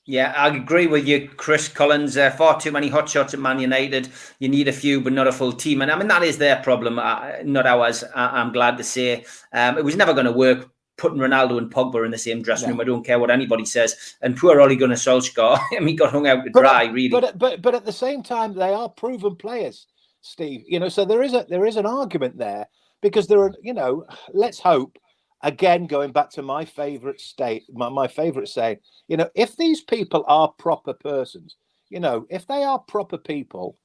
Yeah, I agree with you, Chris Collins. Far too many hot shots at Man United. You need a few, but not a full team. And I mean, that is their problem, not ours, I'm glad to say. It was never going to work putting Ronaldo and Pogba in the same dressing room. I don't care what anybody says. And poor Ole Gunnar Solskjaer, he got hung out to dry, really. But at the same time, they are proven players, Steve. So there is an argument there, because there are, let's hope. Again, going back to my favourite my favourite saying, if these people are proper persons, if they are proper people,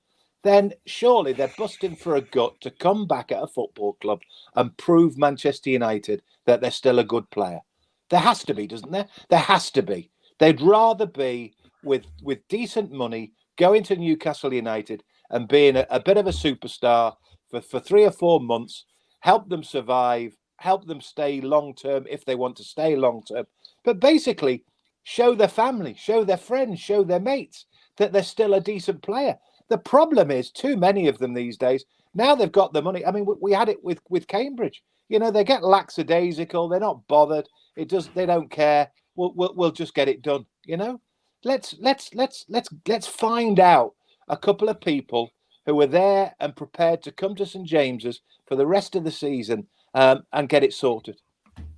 then surely they're busting for a gut to come back at a football club and prove Manchester United that they're still a good player. There has to be, doesn't there? There has to be. They'd rather be with decent money, going to Newcastle United and being a bit of a superstar for 3 or 4 months, help them survive, help them stay long-term if they want to stay long-term. But basically, show their family, show their friends, show their mates that they're still a decent player. The problem is too many of them these days, now they've got the money. I mean, we had it with Cambridge. They get lackadaisical. They're not bothered. They don't care. We'll just get it done. Let's find out a couple of people who are there and prepared to come to St James's for the rest of the season and get it sorted.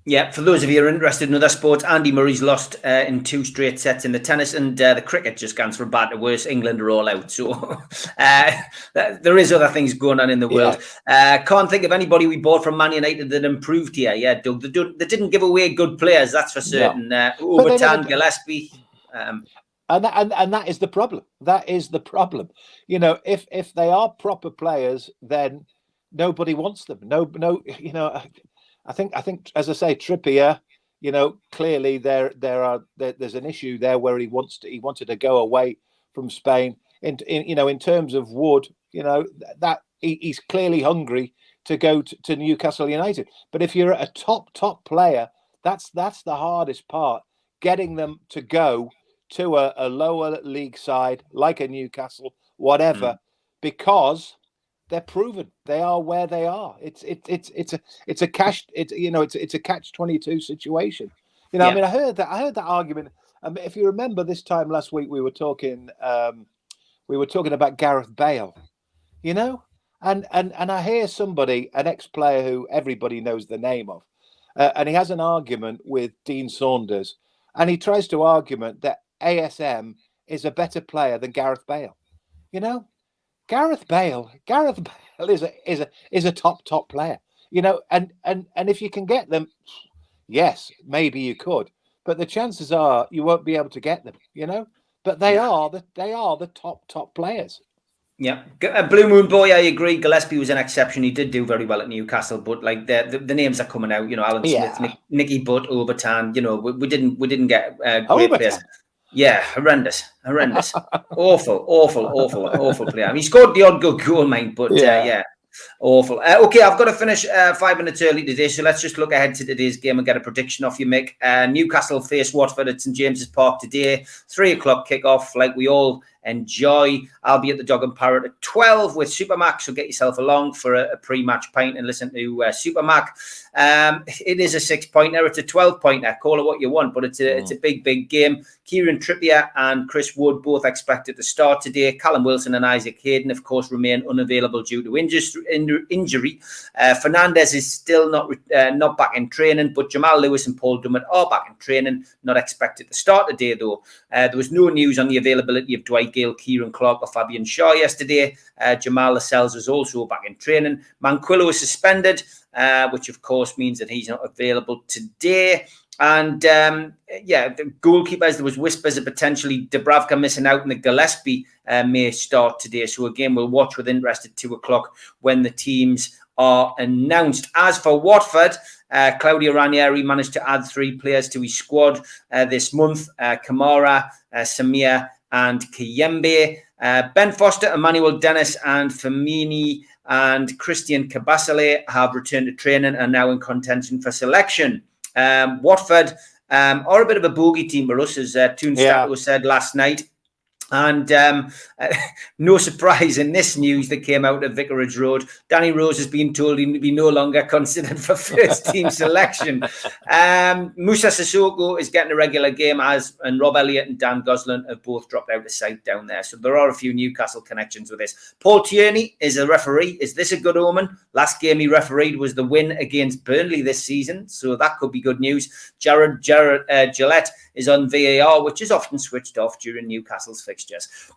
Yeah, for those of you who are interested in other sports, Andy Murray's lost in 2 straight sets in the tennis, and the cricket just gone from bad to worse. England are all out. So there is other things going on in the world. Yeah. Can't think of anybody we bought from Man United that improved here. Yeah, Doug, they didn't give away good players, that's for certain. No. Obertan, Gillespie. And that is the problem. That is the problem. If they are proper players, then nobody wants them. No. I think as I say, Trippier, clearly there's an issue there where he wanted to go away from Spain. In terms of Wood, that he's clearly hungry to go to Newcastle United. But if you're a top player, that's the hardest part, getting them to go to a lower league side like a Newcastle, whatever, because they're proven. They are where they are. It's a catch-22 situation. You know, I mean, I heard that argument. If you remember, this time last week we were talking about Gareth Bale. You know, and I hear somebody, an ex-player who everybody knows the name of, and he has an argument with Dean Saunders, and he tries to argument that ASM is a better player than Gareth Bale. You know, Gareth Bale is a top player. You know, and if you can get them, yes, maybe you could, but the chances are you won't be able to get them. You know, but they are the top players. Yeah, Blue Moon Boy, I agree. Gillespie was an exception. He did do very well at Newcastle, but like the names are coming out. You know, Alan Smith, Nicky Butt, Obertan. You know, we didn't get great players. Yeah, horrendous, awful player. He scored the odd good goal, mate, but yeah. Awful. Okay, I've got to finish 5 minutes early today, so let's just look ahead to today's game and get a prediction off you, Mick. Newcastle face Watford at St James's Park today, 3 o'clock kickoff, like we all enjoy. I'll be at the Dog and Parrot at 12 with Supermac, so get yourself along for a pre-match pint and listen to Supermac. It is a 6-pointer. It's a 12-pointer. Call it what you want, but it's a big game. Kieran Trippier and Chris Wood both expected to start today. Callum Wilson and Isaac Hayden, of course, remain unavailable due to injury. Fernandez is still not back in training, but Jamal Lewis and Paul Dummett are back in training, not expected to start today, though. There was no news on the availability of Dwight Gale, Kieran Clark or Fabian Shaw yesterday. Jamal Lascelles is also back in training. Manquillo is suspended, which of course means that he's not available today. And the goalkeepers, there was whispers of potentially Dubravka missing out, and the Gillespie may start today. So again, we'll watch with interest at 2 o'clock when the teams are announced. As for Watford, Claudio Ranieri managed to add 3 players to his squad this month: Kamara, Samir and Kiyembe. Ben Foster, Emmanuel Dennis and Firmini and Christian Kabasele have returned to training and are now in contention for selection. Watford are a bit of a bogey team for us, as Toon Stato said last night. And no surprise in this news that came out of Vicarage Road, Danny Rose has been told he will be no longer considered for first team selection. Musa Sissoko is getting a regular game, and Rob Elliott and Dan Gosling have both dropped out of sight down there. So there are a few Newcastle connections with this. Paul Tierney is a referee. Is this a good omen? Last game he refereed was the win against Burnley this season, so that could be good news. Jared Gillette is on VAR, which is often switched off during Newcastle's fixtures.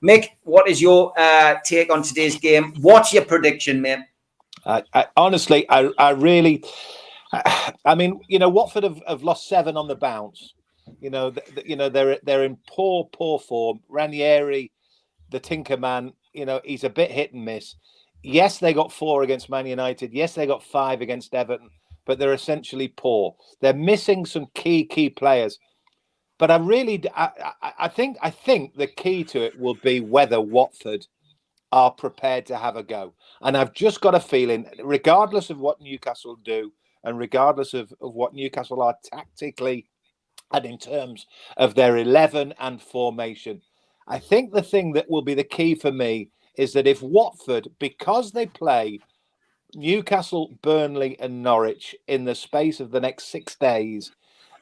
Mick, what is your take on today's game? What's your prediction, mate? Honestly, I really, I mean, you know, Watford have lost 7 on the bounce. You know, they're in poor form. Ranieri, the Tinker Man, you know, he's a bit hit and miss. Yes, they got 4 against Man United. Yes, they got 5 against Everton, but they're essentially poor. They're missing some key players. But I think the key to it will be whether Watford are prepared to have a go. And I've just got a feeling, regardless of what Newcastle do, and regardless of what Newcastle are tactically and in terms of their 11 and formation, I think the thing that will be the key for me is that if Watford, because they play Newcastle, Burnley and Norwich in the space of the next 6 days,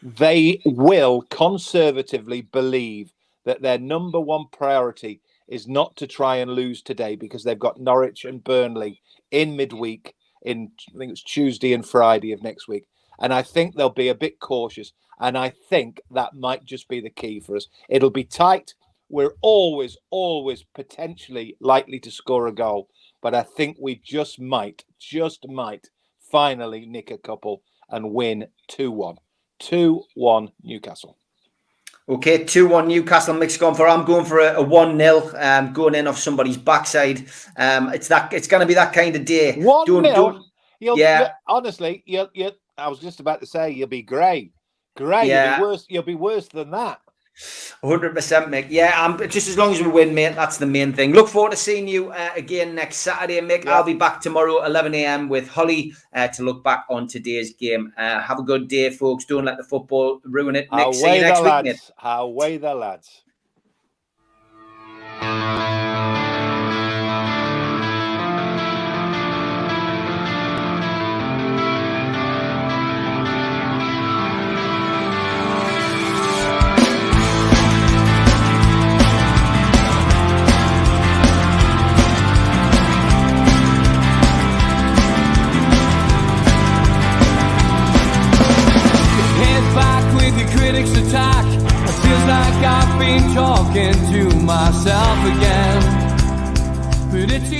they will conservatively believe that their number one priority is not to try and lose today, because they've got Norwich and Burnley in midweek, I think it's Tuesday and Friday of next week. And I think they'll be a bit cautious. And I think that might just be the key for us. It'll be tight. We're always potentially likely to score a goal. But I think we just might finally nick a couple and win 2-1. 2-1 Newcastle. Okay, 2-1 Newcastle. Mick's gone for. I'm going for a 1-0. Going in off somebody's backside. It's going to be that kind of day. 1-0. Honestly, I was just about to say you'll be grey. Yeah. You'll be worse than that. 100%, Mick. Yeah, just as long as we win, mate, that's the main thing. Look forward to seeing you again next Saturday, Mick. Yeah. I'll be back tomorrow, 11 a.m. with Holly to look back on today's game. Have a good day, folks. Don't let the football ruin it. Mick, see you next week, mate. Away the lads. Critics attack. It feels like I've been talking to myself again. But it's